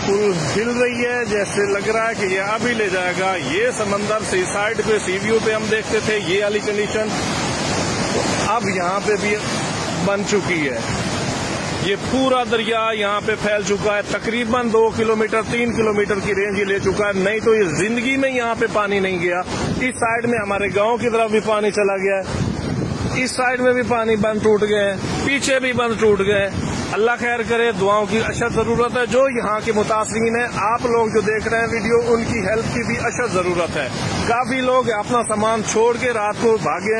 बिल्कुल हिल रही है, जैसे लग रहा है कि ये अभी ले जाएगा। ये समंदर सी साइड पे सी व्यू पे हम देखते थे ये वाली कंडीशन, तो अब यहाँ पे भी बन चुकी है। ये पूरा दरिया यहाँ पे फैल चुका है, तकरीबन 2 किलोमीटर 3 किलोमीटर की रेंज ही ले चुका है। नहीं तो ये जिंदगी में यहाँ पे पानी नहीं गया। इस साइड में हमारे गांव की तरफ भी पानी चला गया है, इस साइड में भी पानी बंद टूट गए, पीछे भी बंद टूट गए। अल्लाह खैर करे, दुआओं की अशद जरूरत है। जो यहाँ के मुतासरीन है, आप लोग जो देख रहे हैं वीडियो, उनकी हेल्प की भी अशद जरूरत है। काफी लोग अपना सामान छोड़ के रात को भागे हैं।